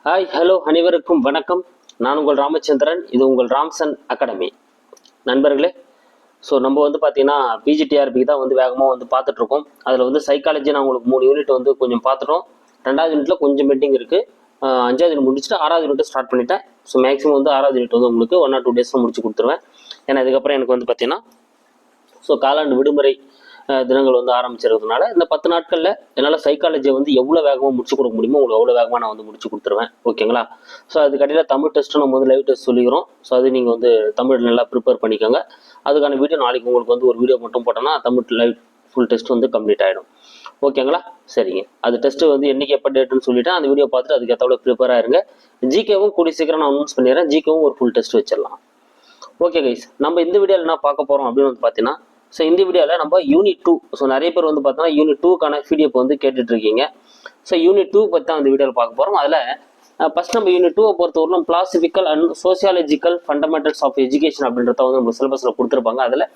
Hi hello அனைவருக்கும் வணக்கம். நான் உங்கள் ராமச்சந்திரன். இது உங்கள் ராம்சன் அகாடமி. நண்பர்களே, ஸோ நம்ம பார்த்தீங்கன்னா பிஜிடிஆர்பிக்கு தான் வேகமாக பார்த்துட்ருக்கோம். அதில் சைக்காலஜி நான் உங்களுக்கு 3 யூனிட் கொஞ்சம் பார்த்துட்டோம். 2வது யூனிட்டில் கொஞ்சம் பெண்டிங் இருக்குது. 5வது யூனிட் முடிச்சுட்டு 6வது யூனிட் ஸ்டார்ட் பண்ணிட்டேன். ஸோ மேக்ஸிமம் 6வது யூனிட் உங்களுக்கு 1 or 2 டேஸில் முடிச்சு கொடுத்துருவேன். ஏன்னா இதுக்கப்புறம் எனக்கு பார்த்தீங்கன்னா காலாண்டு விடுமுறை தினங்கள் ஆரம்பிச்சிருக்கிறதுனால இந்த 10 நாட்களில் என்னால் சைக்காலஜியை எவ்வளோ வேகமாக முடிச்சு கொடுக்க முடியுமோ உங்களுக்கு எவ்வளோ வேகமாக நான் முடிச்சு கொடுத்துருவேன். ஓகேங்களா? ஸோ அதுக்கடையில் தமிழ் டெஸ்ட்டு நம்ம லைவ் டெஸ்ட் சொல்லிக்கிறோம். ஸோ அது நீங்கள் தமிழ் நல்லா ப்ரிப்பேர் பண்ணிக்கோங்க. அதுக்கான வீடியோ நாளைக்கு உங்களுக்கு ஒரு வீடியோ மட்டும் போட்டோன்னா Tamil live full test complete ஆகிடும். ஓகேங்களா? சரிங்க. அது டெஸ்ட்டு என்றைக்கு எப்போ டேட்டுன்னு சொல்லிவிட்டு அந்த வீடியோ பார்த்துட்டு அதுக்கேற்ற ப்ரிப்பேர் ஆயிருங்க. ஜிகேவும் கூடிய சீக்கிரம் நான் அனௌன்ஸ் பண்ணிடுறேன். ஜிகேவும் ஒரு ஃபுல் டெஸ்ட் வச்சிடலாம். ஓகே கைஸ், நம்ம இந்த வீடியோவில் என்ன பார்க்க போகிறோம் அப்படின்னு பார்த்தீங்கன்னா, ஸோ இந்த வீடியோவில் நம்ம யூனிட் 2, ஸோ நிறைய பேர் பார்த்தோன்னா யூனிட் 2க்கான பிடிஎஃப் கேட்டுட்டு இருக்கீங்க. ஸோ யூனிட் 2 பற்றி தான் இந்த வீடியோவில் பார்க்க போகிறோம். அதில் ஃபர்ஸ்ட் நம்ம யூனிட் 2 பொறுத்தவரைக்கும் philosophical and sociological fundamentals of education அப்படின்றத நம்ம சிலபஸில் கொடுத்துருப்பாங்க. அதில்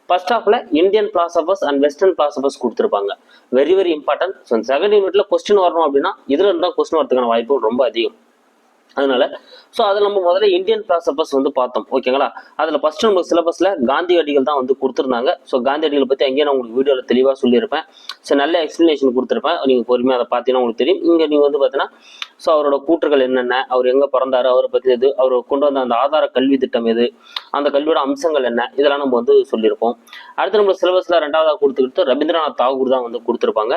ஃபர்ஸ்ட் ஆஃப்ல Indian philosophers and western philosophers கொடுத்துருப்பாங்க. Very very important. So second யூனிட்ல கொஸ்டின் வரணும் அப்படின்னா இதுல இருந்தால் கொஸ்டின் வரதுக்கான வாய்ப்புகள் ரொம்ப அதிகம். அதனால ஸோ அதில் நம்ம முதல்ல இந்தியன் பிலாசபர்ஸ் பார்த்தோம். ஓகேங்களா? அதில் ஃபர்ஸ்ட் நம்ம சிலபஸில் காந்தியடிகள் தான் கொடுத்துருந்தாங்க. ஸோ காந்தியடிகளை பற்றி அங்கேயே நான் உங்களுக்கு வீடியோவில் தெளிவாக சொல்லியிருப்பேன். ஸோ நல்ல எக்ஸ்பிளனேஷன் கொடுத்துருப்பேன். நீங்கள் பொறுமையாக அதை பார்த்தீங்கன்னா உங்களுக்கு தெரியும். இங்கே நீங்கள் பார்த்தீங்கன்னா ஸோ அவரோட கூற்றுகள் என்னென்ன, அவர் எங்கே பிறந்தாரு, அவரை பற்றி எது, அவர் கொண்டு வந்த அந்த ஆதார கல்வி திட்டம் எது, அந்த கல்வியோட அம்சங்கள் என்ன, இதெல்லாம் நம்ம சொல்லியிருப்போம். அடுத்து நம்ம சிலபஸில் 2வதாக கொடுத்துக்கிட்டு ரவீந்திரநாத் தாகூர் தான் கொடுத்துருப்பாங்க.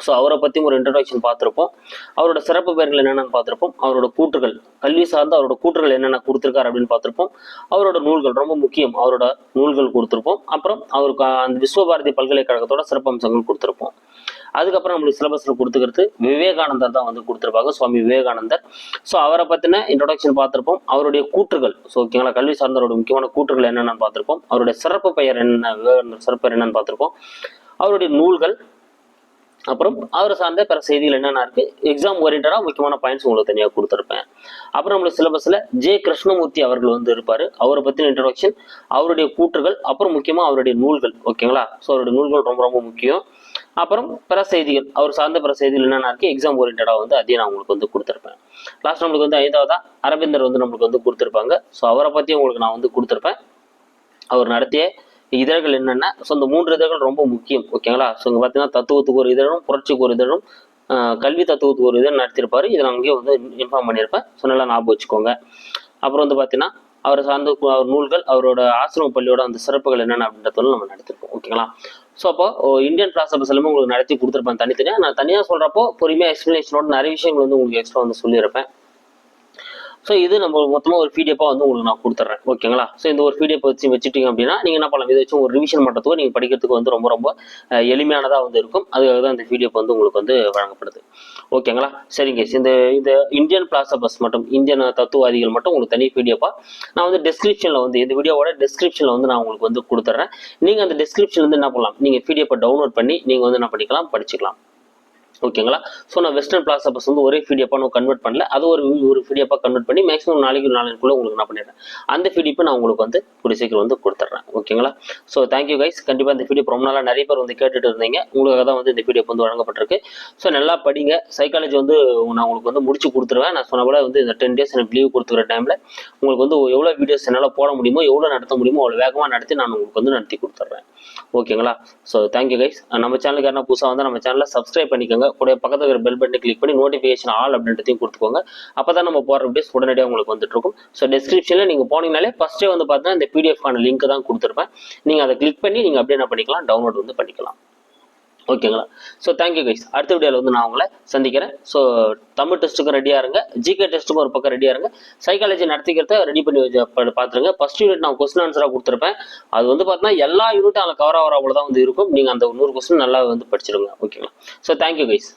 ஸோ அவரை பற்றியும் ஒரு இன்ட்ரடக்ஷன் பார்த்துருப்போம். அவரோட சிறப்பு பெயர்கள் என்னென்னு பார்த்துருப்போம். அவரோட கூற்றுகள், கல்வி சார்ந்து அவரோட கூற்றுகள் என்னென்ன கொடுத்துருக்காரு அப்படின்னு பார்த்துருப்போம். அவரோட நூல்கள் ரொம்ப முக்கியம், அவரோட நூல்கள் கொடுத்துருப்போம். அப்புறம் அவருக்கு அந்த விஸ்வபாரதி பல்கலைக்கழகத்தோட சிறப்பம்சங்கள் கொடுத்துருப்போம். அதுக்கப்புறம் நம்மளுக்கு சிலபஸில் கொடுத்துக்கிறது விவேகானந்தர் தான் கொடுத்துருப்பாங்க, சுவாமி விவேகானந்தர். ஸோ அவரை பற்றின இன்ட்ரடக்ஷன் பார்த்துருப்போம். அவருடைய கூற்றுகள், ஸோ ஓகேங்களா, கல்வி சார்ந்தவரோட முக்கியமான கூற்றுகள் என்னென்னு பார்த்துருப்போம். அவருடைய சிறப்பு பெயர் என்ன, விவேகானந்தர் சிறப்பு பெயர் என்னன்னு பார்த்துருப்போம். அவருடைய நூல்கள், அப்புறம் அவர் சார்ந்த பிற செய்திகள் என்னென்ன இருக்கு, எக்ஸாம் ஓரியன்டாக முக்கியமான பாயிண்ட்ஸ் உங்களுக்கு தனியாக கொடுத்துருப்பேன். அப்புறம் நம்மளுக்கு சிலபஸில் ஜே கிருஷ்ணமூர்த்தி அவர்கள் இருப்பார். அவரை பற்றின இன்ட்ரடக்ஷன், அவருடைய கூற்றுகள், அப்புறம் முக்கியமாக அவருடைய நூல்கள். ஓகேங்களா? ஸோ அவருடைய நூல்கள் ரொம்ப ரொம்ப முக்கியம். அப்புறம் பிற செய்திகள், அவர் சார்ந்த பிற செய்திகள் என்னென்ன இருக்கு, எக்ஸாம் ஓரியன்டாக அதையும் நான் உங்களுக்கு கொடுத்துருப்பேன். லாஸ்ட் நம்மளுக்கு 5வதா அரவிந்தர் நம்மளுக்கு கொடுத்துருப்பாங்க. ஸோ அவரை பற்றி உங்களுக்கு நான் கொடுத்துருப்பேன். அவர் நடத்திய இதழ்கள் என்னென்ன, ஸோ இந்த 3 இதழ்கள் ரொம்ப முக்கியம். ஓகேங்களா? ஸோ இங்கே பார்த்தீங்கன்னா தத்துவத்துக்கு ஒரு இதழும், புரட்சிக்கு ஒரு இதழும், கல்வி தத்துவத்துக்கு ஒரு இதழ் நடத்தியிருப்பாரு. இதை நான் அங்கேயே இன்ஃபார்ம் பண்ணியிருப்பேன். ஸோ நல்லா ஞாபகம் வச்சுக்கோங்க. அப்புறம் பார்த்தீங்கன்னா அவர் சார்ந்த அவர் நூல்கள், அவரோட ஆசிரம பள்ளியோட அந்த சிறப்புகள் என்னென்ன அப்படின்றதும் நம்ம நடத்திருப்போம். ஓகேங்களா? ஸோ அப்போ இந்தியன் பிலாசபர்ஸ் எல்லாமே உங்களுக்கு நடத்தி கொடுத்துருப்பேன் தனித்தனியாக. நான் தனியாக சொல்கிறப்போ பொறுமையாக எக்ஸ்பிளனேஷனோட நிறைய விஷயங்கள் உங்களுக்கு எக்ஸ்ட்ரா சொல்லியிருப்பேன். ஸோ இது நம்ம மொத்தமாக ஒரு பிடிஎஃபாக உங்களுக்கு நான் கொடுத்துட்றேன். ஓகேங்களா? ஸோ இந்த ஒரு பிடிஎஃப் வச்சுட்டீங்க அப்படின்னா நீங்கள் என்ன பண்ணலாம், இதை வச்சு ஒரு ரிவிஷன் பண்ணுறதுக்கு நீங்கள் படிக்கிறதுக்கு ரொம்ப ரொம்ப எளிமையானதாக இருக்கும். அதுக்காக தான் இந்த பிடிஎஃப் உங்களுக்கு வழங்கப்படுது. ஓகேங்களா? சரிங்க. இந்த இந்தியன் பிலாசபர்ஸ் மட்டும், இந்தியன் தத்துவவாதிகள் மட்டும் உங்களுக்கு தனி பிடிஎஃபாக நான் டிஸ்கிரிப்ஷனில் இந்த வீடியோவோட டிஸ்கிரிப்ஷனில் நான் உங்களுக்கு கொடுத்துட்றேன். நீங்கள் அந்த டிஸ்கிரிப்ஷன் என்ன பண்ணலாம், நீங்கள் பிடிஎஃப் டவுன்லோட் பண்ணி நீங்கள் என்ன பண்ணிக்கலாம், படிச்சுக்கலாம். ஓகேங்களா? ஸோ நான் வெஸ்டர்ன் பிலாசபர்ஸ் ஒரே பிடிஎஃபாக நான் கன்வெர்ட் பண்ணல, அது ஒரு பிடிஎஃபாக கன்வெர்ட் பண்ணி மேக்ஸிமம் நாளைக்கு உங்களுக்கு நான் பண்ணிடுறேன். அந்த பிடிஎஃப் நான் உங்களுக்கு கூடிய சீக்கிரம் கொடுத்துட்றேன். ஓகேங்களா? So thank you guys. கண்டிப்பாக இந்த பிடிஎஃப் ரொம்ப நாளாக நிறைய பேர் கேட்டுட்டு இருந்தீங்க. உங்களுக்காக தான் இந்த பிடிஎஃப் வழங்கப்பட்டிருக்கு. ஸோ நல்லா படிங்க. சைக்காலஜி நான் உங்களுக்கு முடிச்சு கொடுத்துருவேன். நான் சொன்ன போல இந்த 10 days எனக்கு லீவ் கொடுத்துக்கிற டைமில் உங்களுக்கு எவ்வளோ வீடியோஸ் என்னால் போட முடியுமோ, எவ்வளோ நடத்த முடியுமோ அவ்வளோ வேகமாக நடத்தி நான் உங்களுக்கு நடத்தி கொடுத்துட்றேன். ஓகேங்களா? So thank you guys. நம்ம சேனலுக்கு யாரா புதுசாக நம்ம சேனலை சப்ஸ்கிரைப் பண்ணிக்கோங்க. கூட பக்கத்தில் இருக்கிற பெல் பட்டனை கிளிக் பண்ணி நோட்டிஃபிகேஷன் ஆல் அப்படின்றதையும் கொடுத்துக்கோங்க. அப்போ தான் நம்ம போகிற வீடியோஸ் உடனடியாக உங்களுக்கு இருக்கும். ஸோ டிஸ்கிரிப்ஷனில் நீங்கள் போனீங்கனாலே ஃபஸ்ட்டே பார்த்தீங்கன்னா இந்த பிடிஎஃப்கான லிங்க் தான் கொடுத்துருப்பேன். நீங்கள் அதை கிளிக் பண்ணி நீங்கள் அப்படியே என்ன பண்ணிக்கலாம், டவுன்லோட் பண்ணிக்கலாம். ஓகேங்களா? So thank you guys. அடுத்த வீடியோவில் நான் உங்களை சந்திக்கிறேன். ஸோ தமிழ் டெஸ்ட்டுக்கும் ரெடியாக இருங்க, ஜிகே டெஸ்ட்டுக்கும் ஒரு பக்கம் ரெடியாக இருங்க, சைக்காலஜி நடத்திக்கிறத ரெடி பண்ணி பார்த்துருங்க. ஃபர்ஸ்ட் யூனிட் நான் கொஸ்டின் ஆன்சராக கொடுத்துருப்பேன். அது பார்த்தீங்கன்னா எல்லா யூனிட்டும் அதில் கவர் ஆகிற அவ்வளோ தான் இருக்கும். நீங்கள் அந்த 100 கொஸ்டின் நல்லா படிச்சிடுங்க. ஓகேங்களா? So thank you guys.